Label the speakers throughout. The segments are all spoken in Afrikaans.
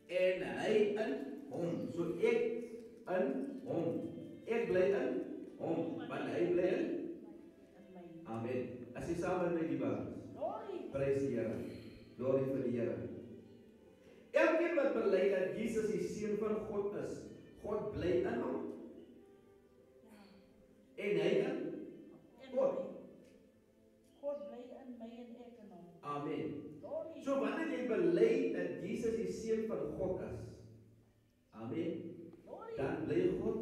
Speaker 1: en hy in hom. So ek in hom. Ek bly in hom, want hy bly in. Amen. As jy saam met my die Bybel. Prys die Here. Glorie vir die Here. Elkeen wat bely dat Jesus die seun van God is, God bly in hom. En hy in God.
Speaker 2: God bly in my en ek in hom.
Speaker 1: Amen. So wanneer jy bely dat Jesus die seun van God is, amen, dan bly God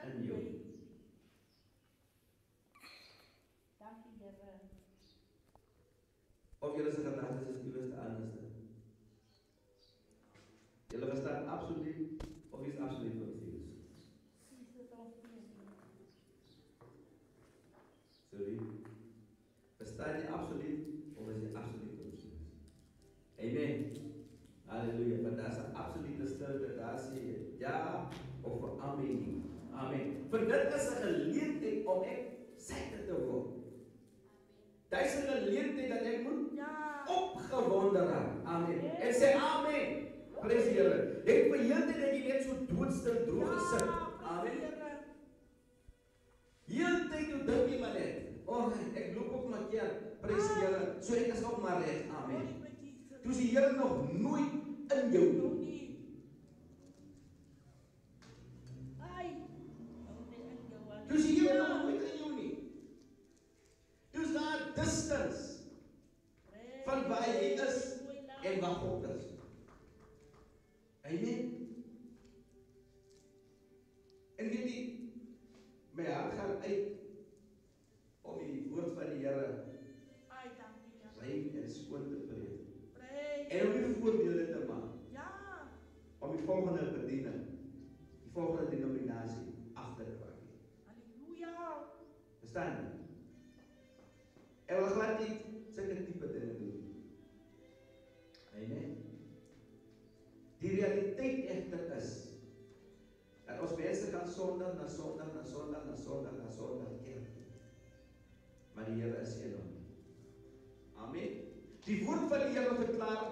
Speaker 1: in jou.
Speaker 2: Dankie Here.
Speaker 1: Of julle se gedagtes is iewers te anderste. Julle verstaan absoluut of is absoluut confused. Sorry. Verstaan jy absoluut of is jy absoluut confused? Amen. Halleluja. Want daar is 'n absolute stilte, daar sê jy ja of amen. Amen. Want dit is 'n geleentheid om ek syte te word. Dit is 'n geleentheid dat ek moet opgewonde raak. Amen. En sê amen. Prys die Here. Ek vir heeltyd dat jy net so doodstil droog gesit. Amen. Heeltyd jou dink jy maar net. Ek loop op my kerk. Prys die Here. So ek is op maar reg. Amen. Toe is die Here nog nooit in jou nie. Toe is die Here nog nooit in jou nie. Toe is daar distance van waar jy is en waar God is. Amen. En weet jy, my hart gaan uit om die woord van die Here rein en skoon te preek. En om die voorbeelde te maak. Om die volgende bediening, die volgende denominasie af te kwak.
Speaker 2: Halleluja.
Speaker 1: Verstaan jy? En wil glad nie sulke tipe dinge doen. Amen. Die realiteit egter is dat ons mense kan Sondag na Sondag na Sondag na Sondag na Sondag kerk toe. Maar die Here is een. Amen. Die woord van die Here verklaar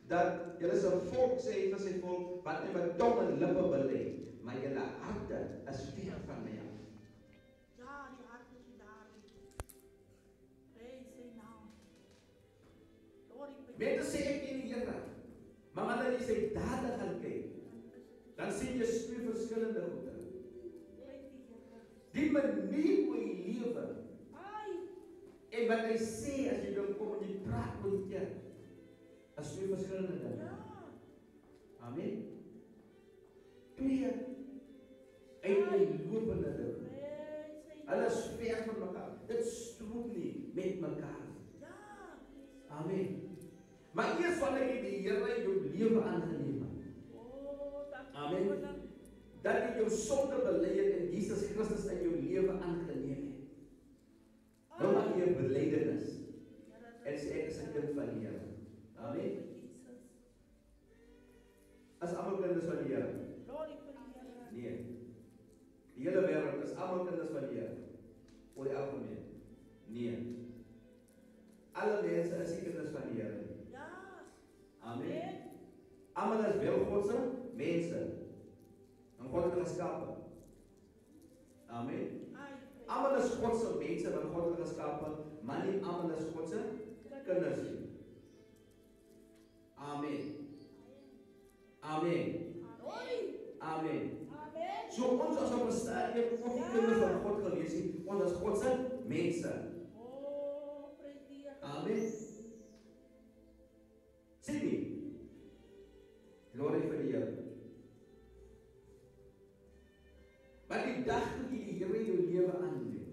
Speaker 1: dat julle se volk sê vir sy volk wat net met tong en lippe bely, maar julle harte is ver van my af.
Speaker 2: Ja, die hart is daar. Prys sy naam.
Speaker 1: Mense sê ek ken die Here. Maar wanneer jy sy dade gaan kyk, dan sien jy twee verskillende goede. Die manier hoe jy lewe en wat hy sê as jy dan kom en jy praat met jy, is twee verskillende dinge. Amen. Twee uiteenlopende dinge. Hulle is ver van mekaar. Dit strook nie met mekaar. Amen. Maar eers wanneer jy die Here in jou lewe aangeneem het. Amen. Dat jy jou sonde bely het en Jesus Christus in jou lewe aangeneem het. Nou maak jy 'n belydenis. En sê ek is 'n kind van die Here. Amen. As almal kinders van die Here. Nee. Die hele wêreld is almal kinders van die Here. Oor die algemeen. Nee. Alle mense is kinders van die Here. Amen. Almal is wel God se mense. En God het geskape. Amen. Almal is God se mense wat God het geskape, maar nie almal is God se kinders nie. Amen. Amen. Amen. So ons as op 'n stadium of die kinders van God gewees het, ons is God se mense. Amen. Sien jy? Glorie vir die Here. Maar die dag toe jy die Here in jou lewe aanneem,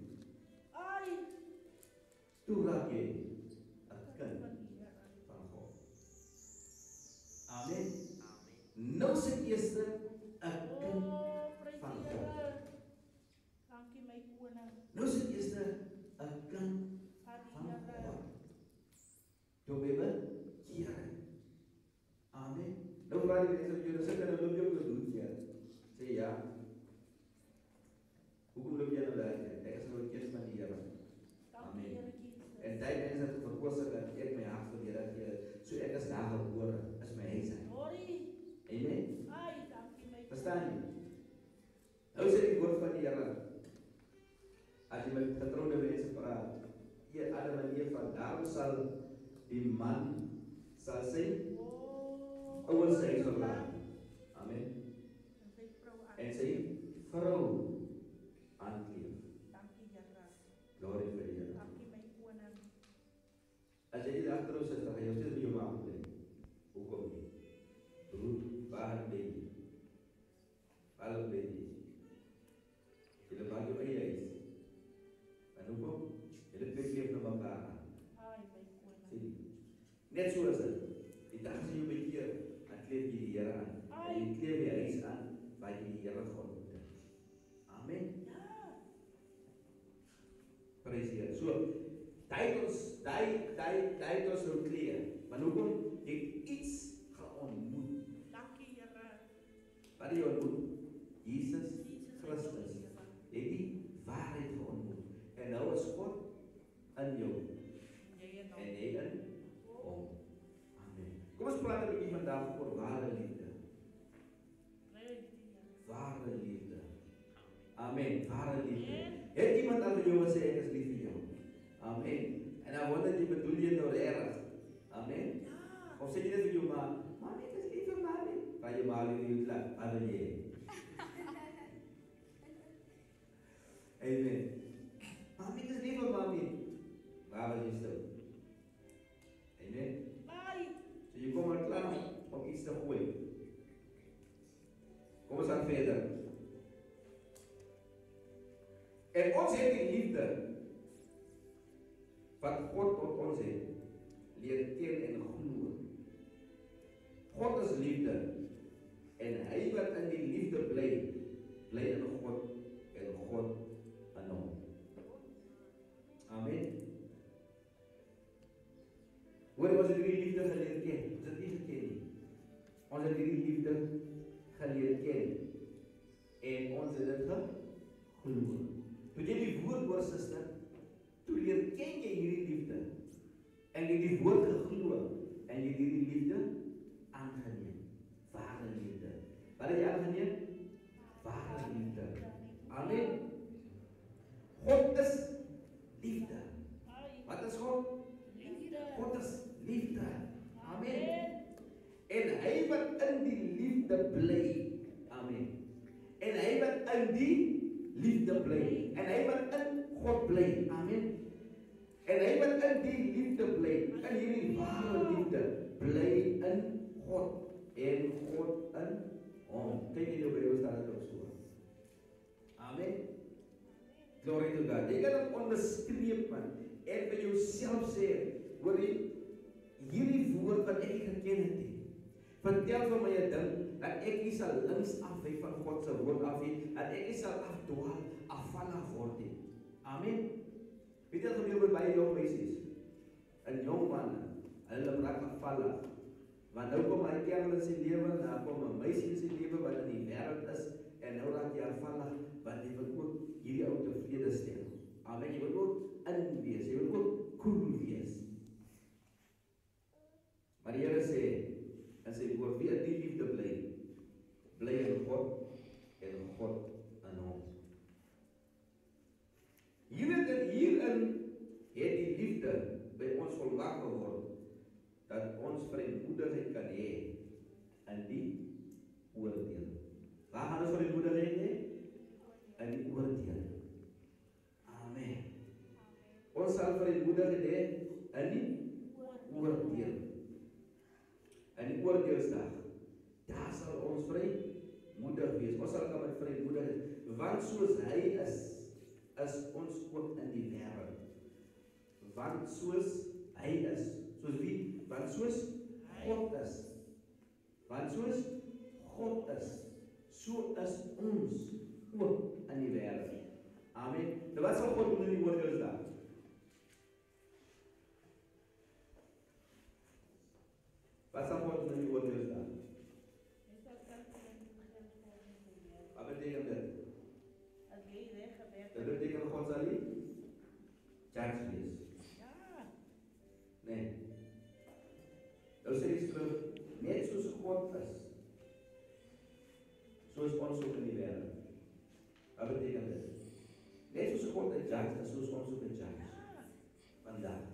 Speaker 1: toe raak jy 'n kind van God. Amen. Nou is dit eers 'n kind van God.
Speaker 2: Dankie my koning.
Speaker 1: Nou is dit eers 'n kind van God. Jou bebe, Here. Amen. Nou vra die mense of julle sê dat hulle loop doen, ja. Sê ja. Hoekom loop jy nou daar? Ek is nou 'n kind van die Here. Amen. En daai mense het verkoos dat ek my hart vir die Here gee. So ek is daar gebore, is my huis. daarom sal die man sal sy ouers sy verlaat. Amen. En sy vrou aankleef. Glory vir die Here. As jy die agterhoofd sit, dan gaan jy steeds by jou maag bly. Hoekom nie? Broer, waar ben jy? Waar ben jy? Jy maak jou eie huis. En hoekom? Jy kleef na mekaar aan. Sien? Net so is dit. Die dag as jy jou bekeer, dan kleef jy die Here aan. En jy kleef jy huis aan, waar jy die Here ontmoet het. Amen. Praise die Here. So, Daai ons nou kleer. Maar hoekom? Jy het iets geontmoet.
Speaker 2: Dankie, Here.
Speaker 1: Wat het jy ontmoet? Jesus Christus. Jy het die waarheid geontmoet. En nou is God in jou. En jy in hom. Amen. Kom ons praat 'n bietjie vandag oor ware liefde. Ware liefde. Amen. Ware liefde. Het iemand al vir jou gesê ek is lief vir jou? Amen. En dan wonder jy bedoel jy nou reg. Amen. Of sê jy dit vir jou ma? Mami, ek is lief vir mami. Waar jy maar lief vir jou laat. Amen. Amen. Mami, ek is lief vir mami. Waar was jy stil? Amen. So jy kom maar klaar om iets te gooi. Kom ons gaan verder. En ons het die liefde wat God tot ons het, leer ken en glo. God is liefde, en hy wat in die liefde bly, bly in God, en God in hom. Amen. Hoor, ons het die liefde geleer ken, ons het nie geken nie. Ons het die liefde geleer ken, en ons het dit geglo. Toe jy die woord hoor, suster, toe leer ken jy hierdie liefde, en jy die woord geglo, en jy hierdie liefde aangeneem. Ware liefde. Wat het jy aangeneem? Ware liefde. Amen. God is liefde. Wat is God? Liefde. God is liefde. Amen. En hy wat in die liefde bly. Amen. En hy wat in die liefde bly. En hy wat in God bly. Amen. En hy wat in die liefde bly, in hierdie ware liefde, bly in God. En God in hom. Kyk in jou Bybel staan dit ook so. Amen. Glory to God. Jy kan hom onderstreep man. En vir jouself sê, hoor jy, hierdie woord wat ek geken het, vertel vir my 'n ding, dat ek nie sal links afwyk van God se woord af nie, dat ek nie sal afdwaal, afvallig word nie. Amen. Weet jy wat gebeur met baie jong meisies? En jong manne, hulle raak afvallig. Want nou kom hy kerel in sy lewe, dan kom 'n meisie in sy lewe wat in die wêreld is, en nou raak jy afvallig, want jy wil ook hierdie ou tevrede stel. Amen. Jy wil ook in wees, jy wil ook cool wees. Maar die Here sê, en sy woord, wie in die liefde bly, bly in God, en God in hom. Hierin het die liefde by ons volmaak geword, dat ons vrymoedigheid kan hê in die oordeel. Waar gaan ons vrymoedigheid hê? In die oordeel. Amen. Ons sal vrymoedigheid hê in die oordeel. In die oordeelsdag, daar sal ons vrymoedig wees. Ons sal kan met vrymoedigheid, want soos hy is ons ook in die wêreld. Want soos hy is, soos wie? Want soos God is. Want soos God is, so is ons ook in die wêreld. Amen. Nou wat sal God doen in die oordeelsdag? Wat sal God doen in die oordeelsdag? Wat beteken dit? Dat beteken God sal nie judge wees. Nee. Nou sê hy terug, net soos God is, soos ons ook in die wêreld. Wat beteken dit? Net soos God 'n judge is, soos ons ook 'n judge. Vandaag.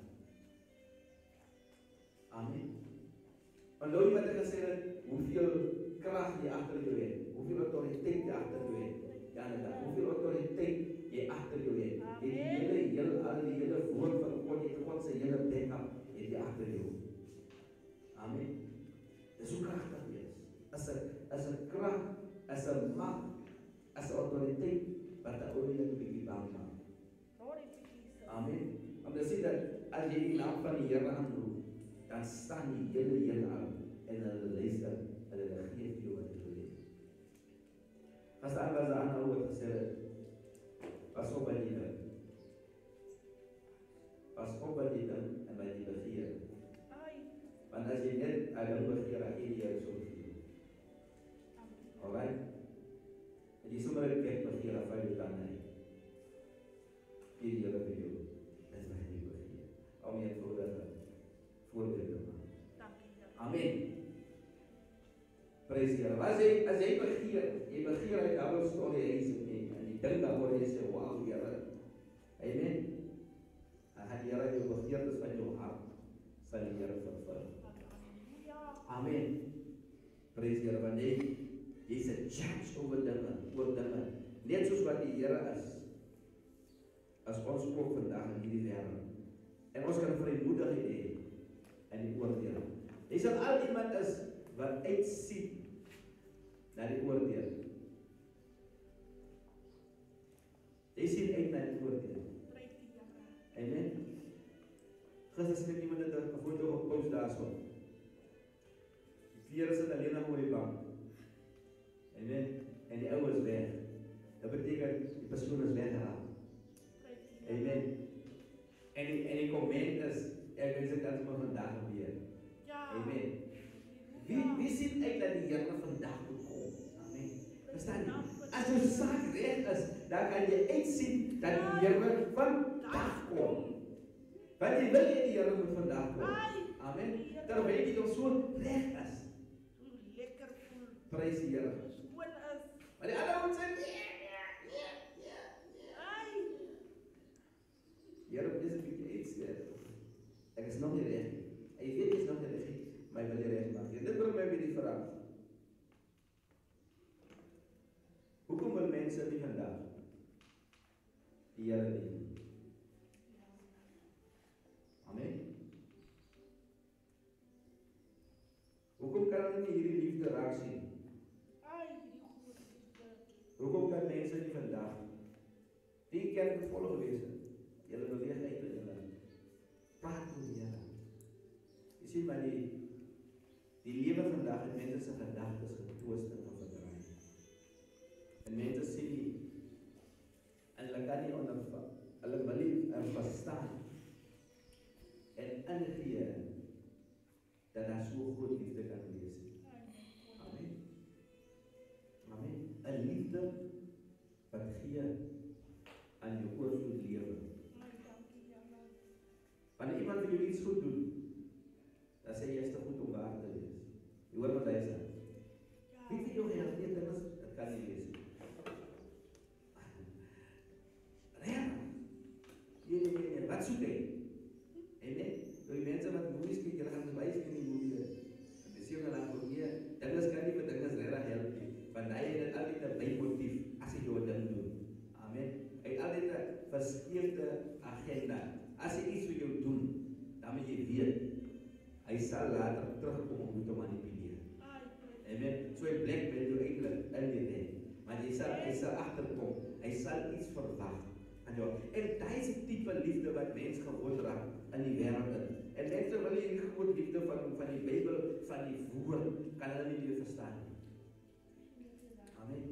Speaker 1: Onthou jy wat ek gesê het, hoeveel krag jy agter jou het, hoeveel autoriteit jy agter jou het. Ja, inderdaad, hoeveel autoriteit jy agter jou het. Jy het die hele woord van God, jy het God se hele backup, het jy agter jou. Amen. Dis hoe kragtig jy is. As 'n krag, as 'n mag, as 'n autoriteit wat 'n ou net 'n bietjie bang maak. Amen. Om te sien dat as jy die naam van die Here aanroep, dan staan die hele heelal en hulle luister, hulle gee vir jou wat jy wil hê. As daar was 'n ander woord gesê het, pas op by die ding. Pas op by die ding en by die begeer. Want as jy net 'n ding begeer, dan gee die Here so vir jou. Alright? En jy sommer 'n kerk begeer, dan val jy dan nie. Gee die Here vir jou. Dis wat jy begeer. Om jy voorbeeld te maak. Amen. Praise die Here. As jy begeer uit double story huis en die ding daar word jy sê, wow, Here. Amen. En die Here jou begeertes van jou hart sal die Here vervul. Amen. Praise die Here. Want jy is 'n judge oor dinge. Net soos wat die Here is. As ons ook vandag in hierdie wêreld. En ons kan vrymoedigheid hê in die oordeel. Jy sal al iemand is wat uitsien na die oordeel. Jy sien uit na die oordeel. Amen. Gister het iemand 'n foto gepost daarso. Die klere sit alleen op die bank. Amen. En die ou is weg. Dat beteken die persoon is weggeraak. Amen. En die comment is, ek wens dit kan sommer vandag gebeur. Amen. Wie sien uit dat die Here vandag moet kom? Amen. Verstaan jy? As jou saak reg is, dan kan jy uitsien dat die Here vandag kom. Want jy wil nie die Here moet vandag kom. Amen. Terwyl jy nog so reg is.
Speaker 2: Lekker voel.
Speaker 1: Prys die Here.
Speaker 2: Skoon is.
Speaker 1: Maar die ander moet sê, Here, dis 'n bietjie iets. Ek is nog nie reg. Ek weet ek is nog nie reg, maar ek wil die reg maak. Dit bring my by die vraag. Hoekom wil mense nie vandag die Here dien? Amen. Hoekom kan hulle nie hierdie liefde raak sien? Hoekom kan mense nie vandag die kerk vol gewees het? Julle beweeg uit en julle praat met die Here. Jy sien maar die lewe vandag en mense se gedagtes getwist en verdraai. En mense sien nie en hulle kan nie ondervang. Hulle wil nie verstaan en ingee dat daar so groot liefde kan wees. Amen. Amen. 'n Liefde wat gee aan jou oorvloed lewe. Wanneer iemand vir jou iets goed doen, dan sê jy is te goed om waar te wees. Jy hoor wat hy sê. Wie vir jou help nie, dit kan nie wees. Nee, wat soek hy? Amen. Die mense wat movies kyk, hulle gaan verwys in die movie. En dis hier dan ook nie, dit is kan nie met dinge regtig help nie. Want hy het altyd 'n bymotief as hy jou ding doen. Amen. Hy het altyd 'n verskeurde agenda. As hy iets vir jou doen, dan moet jy weet, hy sal later terugkom om te manipuleer. Amen. So hy blackmail jou eintlik in die ding. Maar hy sal agterkom. Hy sal iets verwag. En daai is die tipe liefde wat mens gewoon raak in die wêreld in. En mense wil hierdie groot liefde van die Bybel, van die woord, kan hulle nie meer verstaan nie. Amen.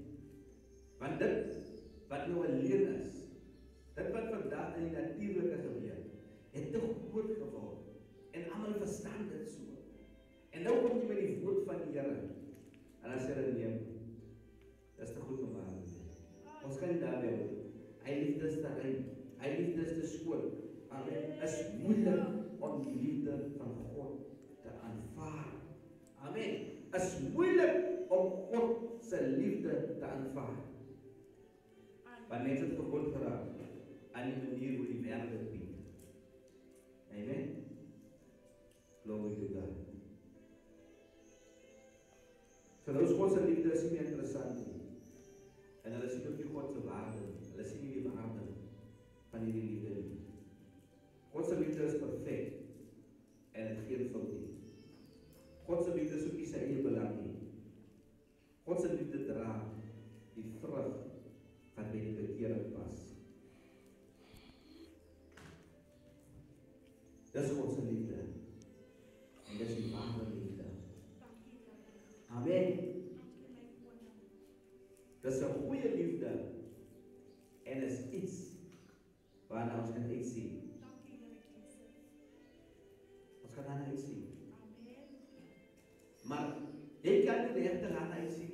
Speaker 1: Want dit wat nou 'n leuen is, dit wat vandag in die natuurlike gebeur, het te groot geword. En almal verstaan dit so. En nou kom jy met die woord van die Here. En dan sê hulle nee, dis te goed om waar te wees. Ons kan nie daarby hou. Hy liefde is te rein. Hy liefde is te skoon. Amen. Is moeilik om die liefde van God te aanvaar. Amen. Is moeilik om God se liefde te aanvaar. Want mense het verbind geraak aan die manier hoe die wêreld dit bied. Amen. Glory to God. So nou is God se liefde is nie meer interessant nie. En hulle sien ook nie God se waarde nie. Hulle sien nie die waarde van hierdie liefde nie. God se liefde is perfek en het geen fout nie. God se liefde soek nie sy eie belang nie. God se liefde dra die vrug van by die bekering pas. Dis God se liefde. En dis die ware liefde. Amen. Dis 'n goeie liefde en is iets waarna ons kan uitsien. Ons kan daarna uitsien. Maar jy kan nie regtig daarna uitsien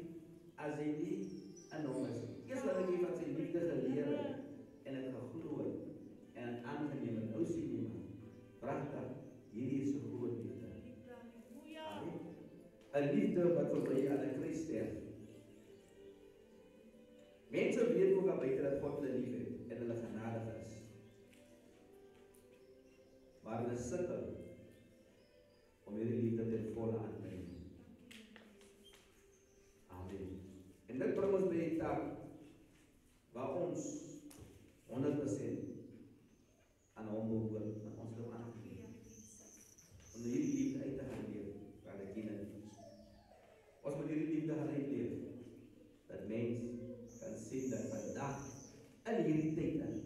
Speaker 1: as jy nie in hom is. Eers wat ek van sy liefde geleer het en het geglo het en het aangeneem het. Nou sien jy maar. Pragtig. Hierdie is 'n groot liefde. Amen. 'n Liefde wat vir my aan 'n kruis sterf. Mense weet ook al buite dat God hulle lief het en hulle genadig is. Maar hulle sukkel om hierdie liefde ten volle aan te neem. Amen. En dit bring ons by die tap waar ons 100% aan hom behoort, aan ons wil aangeneem. Om hierdie liefde uit te gaan leef, waar ek ken het. Ons moet hierdie liefde gaan uitleef, dat mens kan sien dat vandag, in hierdie tyd in,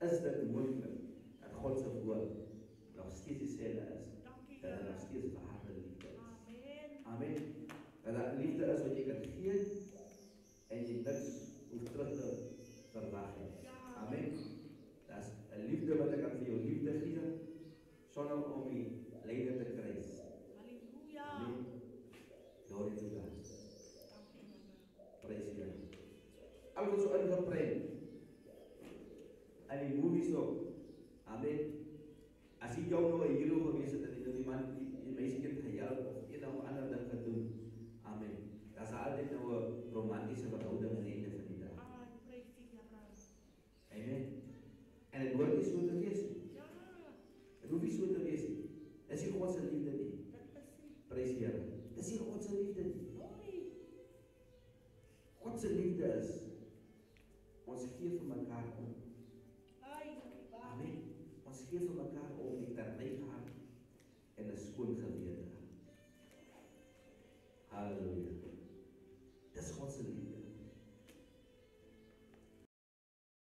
Speaker 1: is dit moontlik, dat God se woord nog steeds dieselfde is, dat hy nog steeds ware liefde is. Amen. Dat dat liefde is wat jy kan gee, en jy niks hoef terug te verwag het. Amen. Dat is 'n liefde wat ek kan vir jou liefde gee, sonder om die lyde te kry. Amen. Glory to God. Praise God. Al wat so ingeprent en die movies ook. Amen. As jy jou nou 'n hero gewees het en jy iemand die meisie het gehelp of een of ander ding gedoen. Amen. Daar's altyd nou 'n romantiese verhouding aan die einde van die dag. Amen. En dit hoort nie so te wees nie. Dit hoef nie so te wees nie. Dis nie God se liefde nie. Prys die Here. Dis nie God se liefde nie. God se liefde is ons gee vir mekaar om. Amen. Ons gee vir mekaar om met 'n rein hart en 'n skoon gewete. Halleluja. Dis God se liefde.